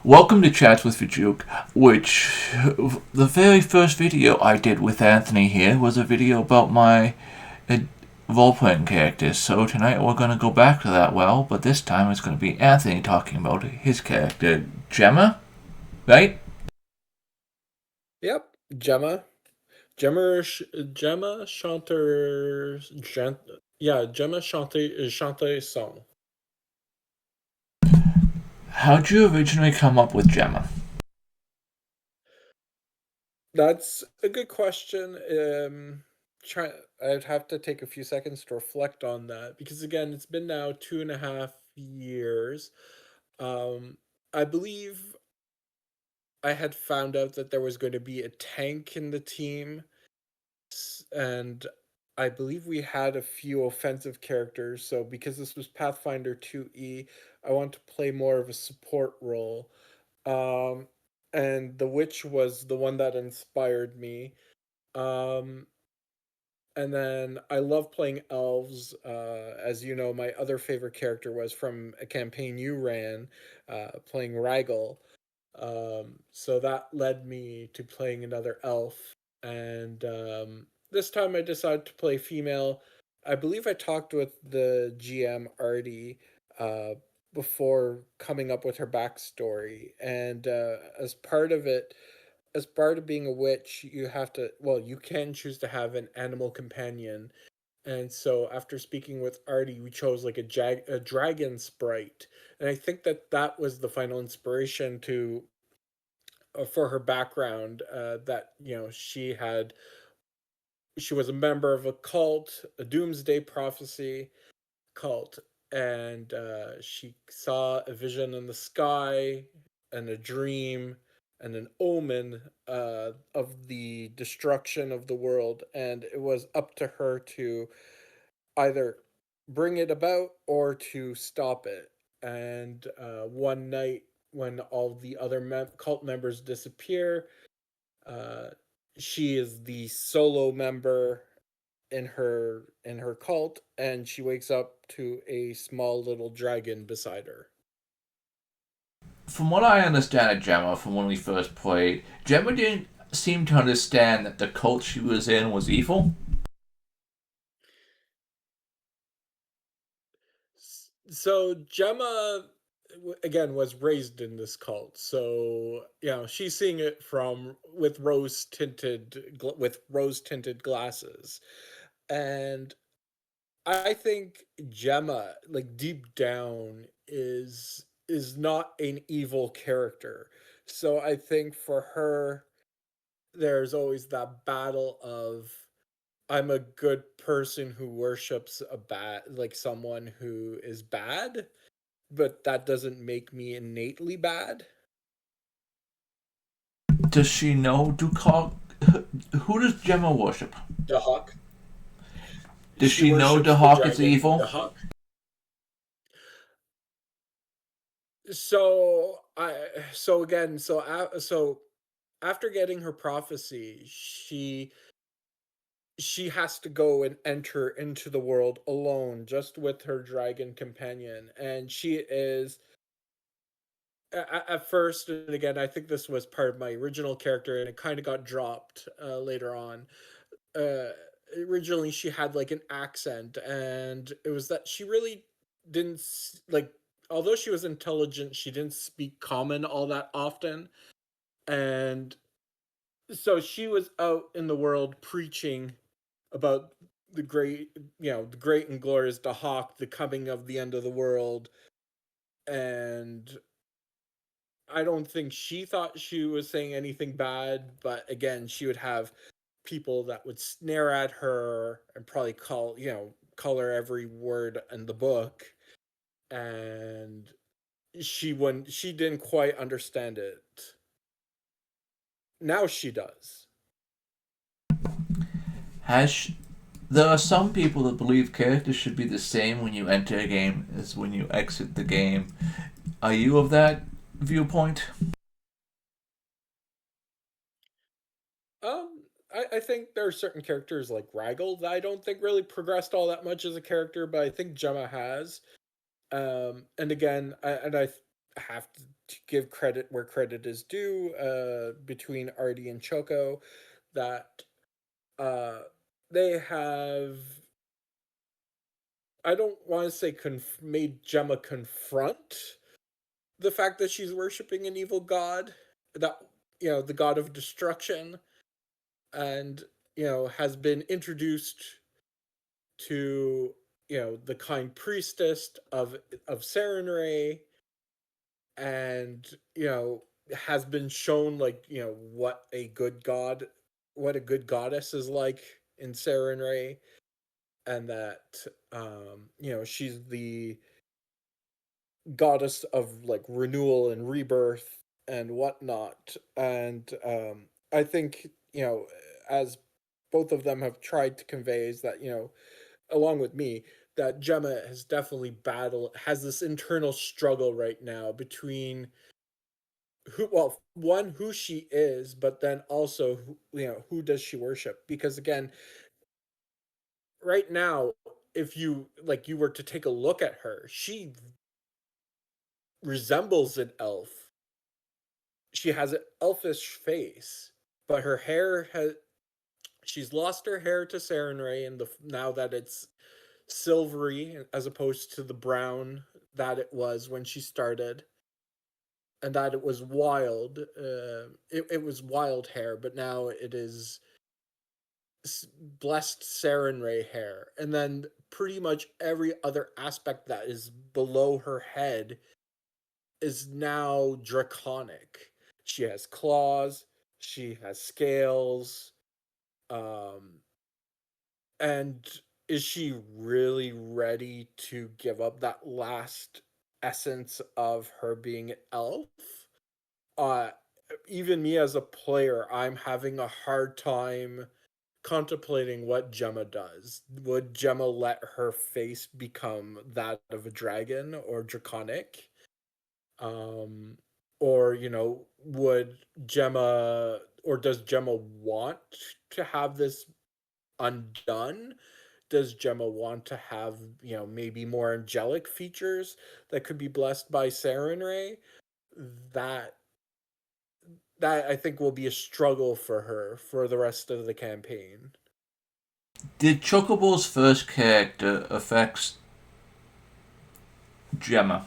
Welcome to Chats with Fjook, which the very first video I did with Anthony here was a video about my role-playing characters. So tonight we're going to go back to that but this time it's going to be Anthony talking about his character, Gemma, right? Yep, Gemma. Gemma Chanter. Yeah, Gemma Chanter song. How'd you originally come up with Gemma? That's a good question. Try. I'd have to take a few seconds to reflect on that because again, it's been now 2.5 years. Um, I believe I had found out that there was going to be a tank in the team, and I believe we had a few offensive characters. So because this was Pathfinder 2E, I want to play more of a support role. Um, and the witch was the one that inspired me. Um, and then I love playing elves. As you know, my other favorite character was from a campaign you ran, playing Raggle. So that led me to playing another elf. And this time I decided to play female. I believe I talked with the GM Artie uh, before coming up with her backstory. And as part of it, as part of being a witch, you have to, well, you can choose to have an animal companion. And so after speaking with Artie, we chose like a dragon sprite. And I think that that was the final inspiration to for her background, that she was a member of a cult, a doomsday prophecy cult, and she saw a vision in the sky and a dream and an omen of the destruction of the world, and it was up to her to either bring it about or to stop it. And one night, when all the other cult members disappear, uh, she is the solo member in her cult, and she wakes up to a small little dragon beside her. From what I understand of Gemma from when we first played, Gemma didn't seem to understand that the cult she was in was evil. So Gemma again was raised in this cult, so she's seeing it from with rose tinted glasses. And I think Gemma, like deep down, is not an evil character. So I think for her, there's always that battle of, I'm a good person who worships a bad, like someone who is bad, but that doesn't make me innately bad. Does she know who does Gemma worship? The Hawk. Does She she know worships the Dahak is dragon, the evil? Hawk. So after getting her prophecy, she has to go and enter into the world alone, just with her dragon companion. And she is, at first, and again, I think this was part of my original character, and it kind of got dropped later on. uh Originally she had like an accent, and it was that she really didn't like, although she was intelligent, she didn't speak common all that often. And so she was out in the world preaching about the great, the great and glorious Dahak, the coming of the end of the world. And I don't think she thought she was saying anything bad, but again, she would have people that would snare at her and probably call her every word in the book. And she didn't quite understand it. Now she does. Has she, there are some people that believe characters should be the same when you enter a game as when you exit the game. Are you of that viewpoint? I think there are certain characters like Raggle that I don't think really progressed all that much as a character, but I think Gemma has. And again, have to give credit where credit is due, between Artie and Choco, that uh, they have, I don't want to say made Gemma confront the fact that she's worshiping an evil god, that, the god of destruction, and, has been introduced to, the kind priestess of Sarenrae, and, has been shown, like, what a good goddess is like in Sarenrae, and that, she's the goddess of, like, renewal and rebirth and whatnot. And I think, as both of them have tried to convey, is that, along with me, that Gemma has this internal struggle right now between who she is, but then also who does she worship? Because again, right now, if you were to take a look at her, she resembles an elf. She has an elfish face, but her hair has she's lost her hair to Sarenrae, and now that it's silvery as opposed to the brown that it was when she started, and that it was wild. It was wild hair, but now it is blessed Sarenrae hair, and then pretty much every other aspect that is below her head is now draconic. She has claws, she has scales, um, and is she really ready to give up that last essence of her being an elf? Uh, Even me as a player, I'm having a hard time contemplating what Gemma does. Would Gemma let her face become that of a dragon or draconic? Um, or, would Gemma, or does Gemma want to have this undone? Does Gemma want to have, maybe more angelic features that could be blessed by Sarenrae? That that I think will be a struggle for her for the rest of the campaign. Did Chocobo's first character affect Gemma?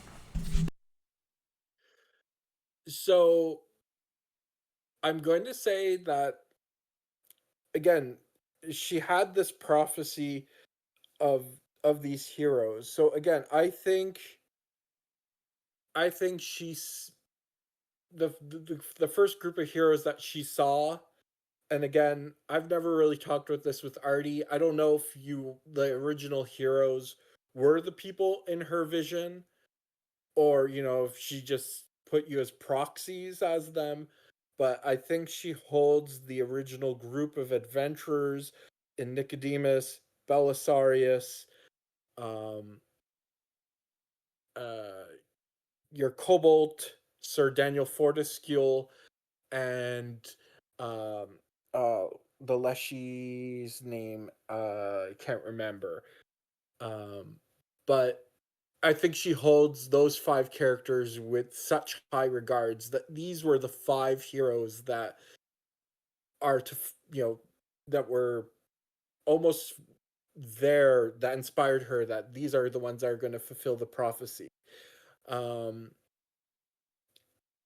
So I'm going to say that, again, she had this prophecy of these heroes. So again, I think she's the first group of heroes that she saw. And again, I've never really talked with this with Artie. I don't know if the original heroes were the people in her vision, or if she just put you as proxies as them. But I think she holds the original group of adventurers in Nicodemus, Belisarius, um, uh, your Cobalt, Sir Daniel Fortescue, and um, uh, the Leshy's name, I can't remember. Um, but I think she holds those five characters with such high regards that these were the five heroes that are that were almost there, that inspired her, that these are the ones that are going to fulfill the prophecy. Um,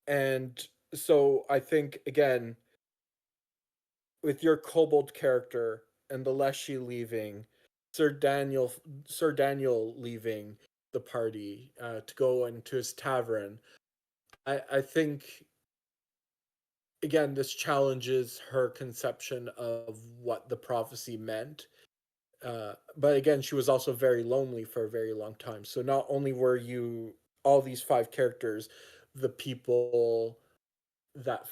and so I think, again, with your kobold character and the Leshy leaving, Sir Daniel Sir Daniel leaving the party to go into his tavern, I think, again, this challenges her conception of what the prophecy meant. But again, she was also very lonely for a very long time. So not only were you, all these five characters, the people that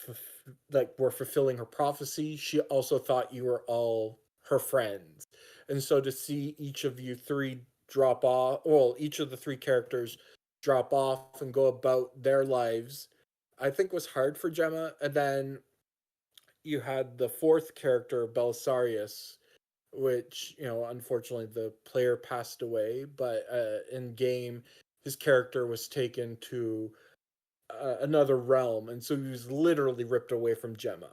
were fulfilling her prophecy, she also thought you were all her friends. And so to see each of you three drop off, well, each of the three characters drop off and go about their lives, I think was hard for Gemma. And then you had the fourth character, Belisarius, which, unfortunately the player passed away, but in game, his character was taken to another realm, and so he was literally ripped away from Gemma.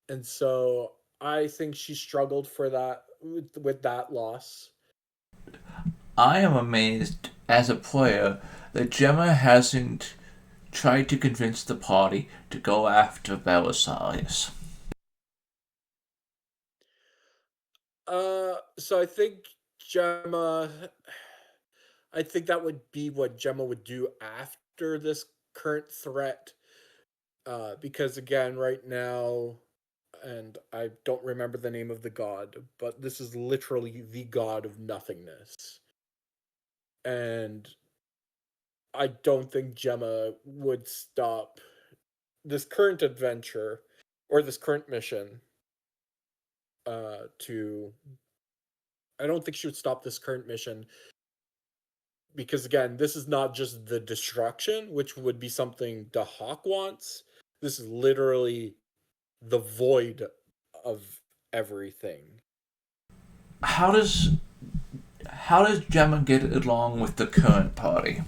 And so I think she struggled for that with that loss. I am amazed as a player that Gemma hasn't tried to convince the party to go after Belisarius. So Gemma, I think that would be what Gemma would do after this current threat. Because again, right now, and I don't remember the name of the god, but this is literally the god of nothingness. And I don't think Gemma would stop this current adventure or this current mission to I don't think she would stop this current mission because again, this is not just the destruction, which would be something the Hawk wants. This is literally the void of everything. How does how does Gemma get along with the current party?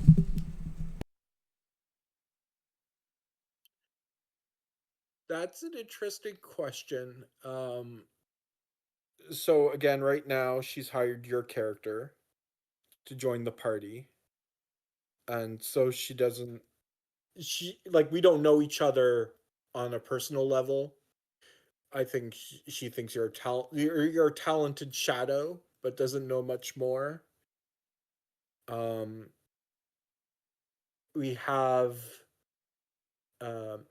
That's an interesting question. So again, right now she's hired your character to join the party, and so she doesn't. She like we don't know each other on a personal level. I think she thinks you're a talented shadow, but doesn't know much more. Um, we have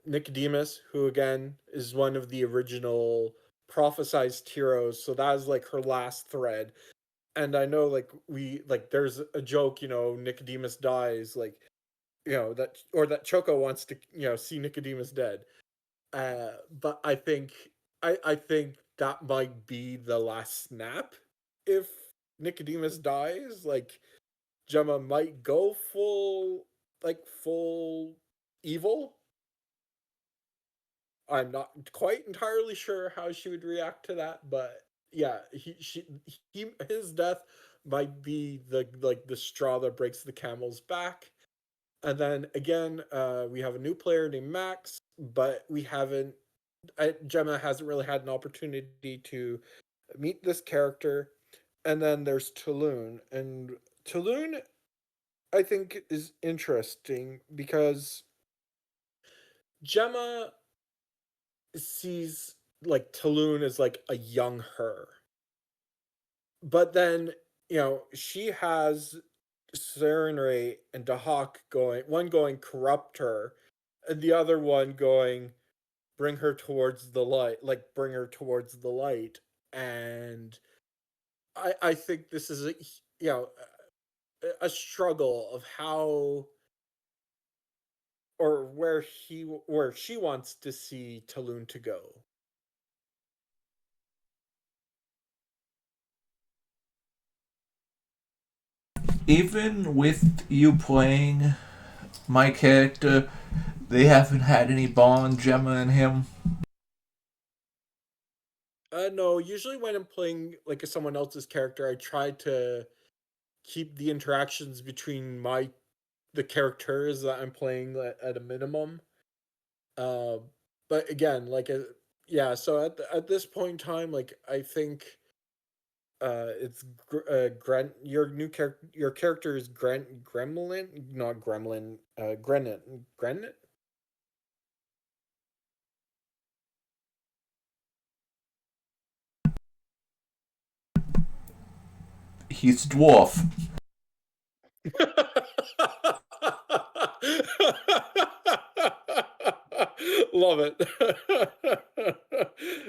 Nicodemus, who again is one of the original prophesized heroes. So that is like her last thread. And I know there's a joke, Nicodemus dies, that or that Choco wants to, see Nicodemus dead. But I think that might be the last snap if Nicodemus dies. Like Gemma might go full evil. I'm not quite entirely sure how she would react to that, but yeah, his death might be the straw that breaks the camel's back. And then again, we have a new player named Max, but Gemma hasn't really had an opportunity to meet this character. And then there's Tulun, and Tulun I think is interesting because Gemma sees like Tulun as like a young her. But then, she has Serenray and Dahak one going corrupt her, and the other one going bring her towards the light. And I think this is a struggle of how or where she wants to see Tulun to go. Even with you playing my character, they haven't had any bond, Gemma and him. No, usually when I'm playing like someone else's character, I try to keep the interactions between the characters that I'm playing at a minimum. Uh, but again, yeah. So at this point in time, like I think it's Grant. Your character is Gremlin, not Gremlin. Grenit. He's dwarf. Love it.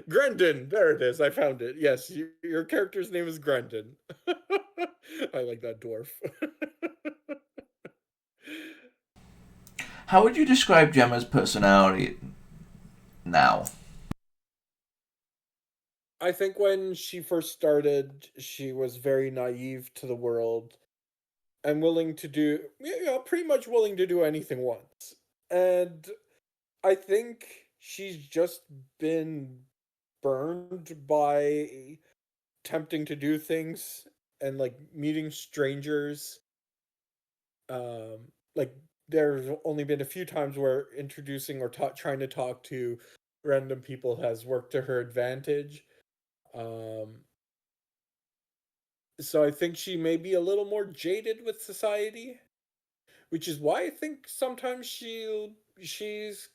Grendon. There it is. I found it. Yes, your character's name is Grendon. I like that dwarf. How would you describe Gemma's personality now? I think when she first started, she was very naive to the world and willing to do, pretty much willing to do anything once. And I think she's just been burned by tempting to do things and like meeting strangers, um, like there's only been a few times where introducing or trying to talk to random people has worked to her advantage. Um, so I think she may be a little more jaded with society, which is why I think sometimes she's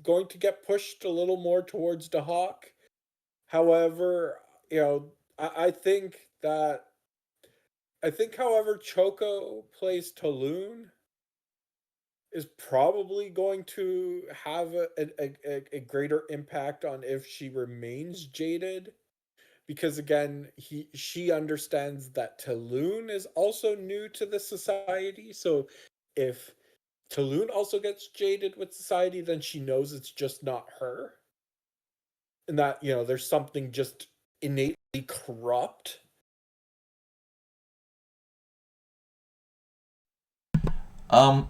going to get pushed a little more towards the hawk. However, you know, I think that however Choco plays Taloon is probably going to have a greater impact on if she remains jaded, because again she understands that Taloon is also new to the society. So if Taloon also gets jaded with society, then she knows it's just not her, and that there's something just innately corrupt. Um,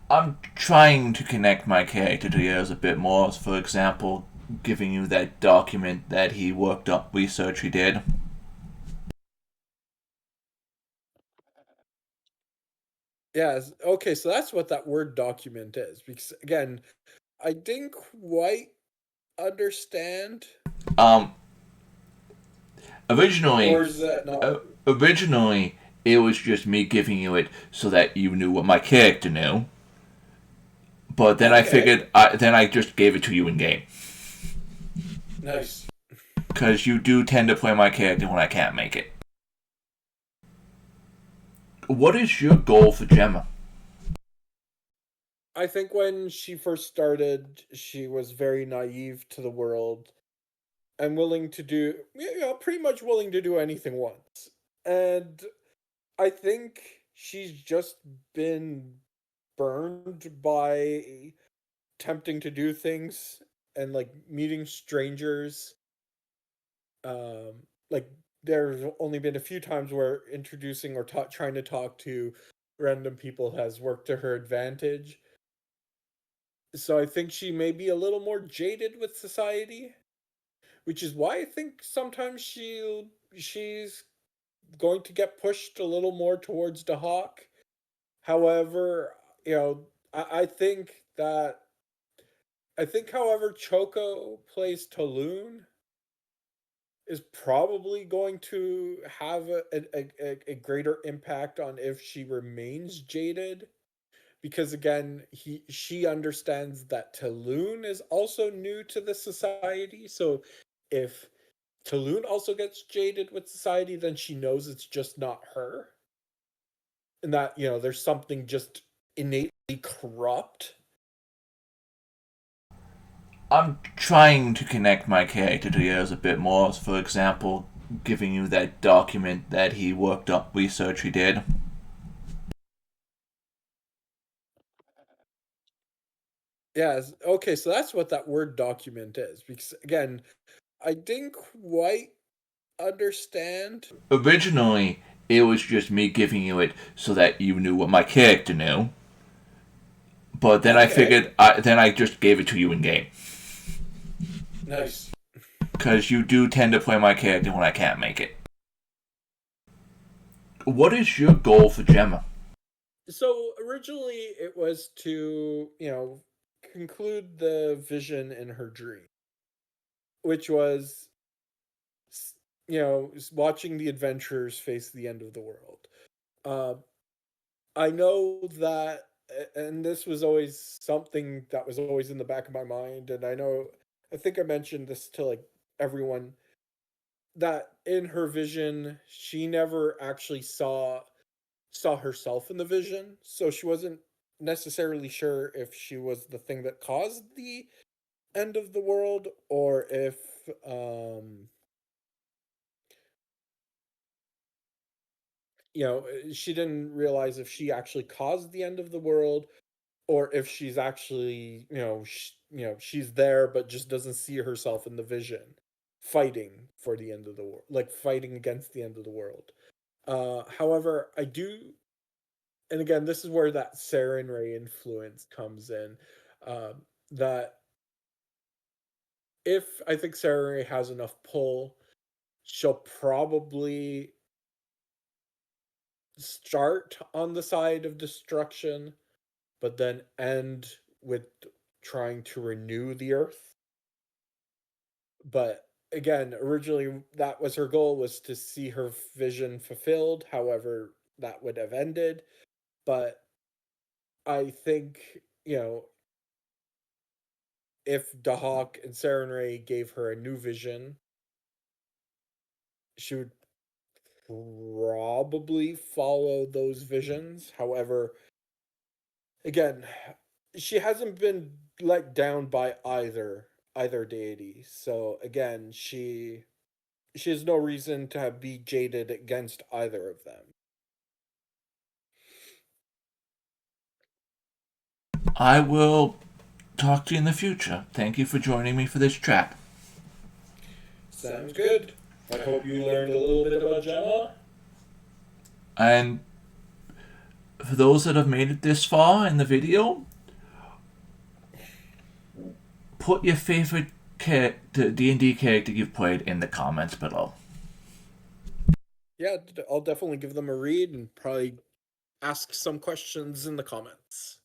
I'm trying to connect my character to yours a bit more. For example, giving you that document that he worked up, research he did. Yes, okay, so that's what that word document is, because again I didn't quite understand. Um, originally, Or is that not? uh, originally it was just me giving you it so that you knew what my character knew. But then I Okay, figured, then I just gave it to you in game nice. because you do tend to play my character when I can't make it. What is your goal for Gemma? I think when she first started, she was very naive to the world and willing to do, pretty much willing to do anything once. And I think she's just been burned by tempting to do things and like meeting strangers. Like there's only been a few times where introducing or trying to talk to random people has worked to her advantage. So I think she may be a little more jaded with society, which is why I think sometimes she's going to get pushed a little more towards the hawk. However, I think however Choco plays Taloon is probably going to have a greater impact on if she remains jaded, because again she understands that Taloon is also new to the society. So if Taloon also gets jaded with society, then she knows it's just not her, and that there's something just innately corrupt. I'm trying to connect my character to yours a bit more. For example, giving you that document that he worked up, research he did. Yes, okay, so that's what that word document is, because again I didn't quite understand. Originally, it was just me giving you it so that you knew what my character knew. But then I Okay, figured, then I just gave it to you in game nice. because you do tend to play my character when I can't make it. What is your goal for Gemma? So originally it was to, conclude the vision in her dream, which was, watching the adventurers face the end of the world. Uh, I know that, and this was always something that was always in the back of my mind, and I think I mentioned this to like everyone, that in her vision she never actually saw herself in the vision, so she wasn't necessarily sure if she was the thing that caused the end of the world, or if she didn't realize if she actually caused the end of the world, or if she's actually she's there but just doesn't see herself in the vision fighting for the end of the world, like fighting against the end of the world. However, I do, and again, this is where that Saren Ray influence comes in. That if I think Saren Ray has enough pull, she'll probably start on the side of destruction, but then end with trying to renew the earth. But again, originally that was her goal, was to see her vision fulfilled. However, that would have ended. But I think, if Dahak and Serenray gave her a new vision, she would probably follow those visions. However, again, she hasn't been let down by either deity. So again, she has no reason to be jaded against either of them. I will talk to you in the future. Thank you for joining me for this chat. Sounds good. I hope you learned a little bit about Gemma. And for those that have made it this far in the video, put your favorite D&D character you've played in the comments below. Yeah, I'll definitely give them a read and probably ask some questions in the comments.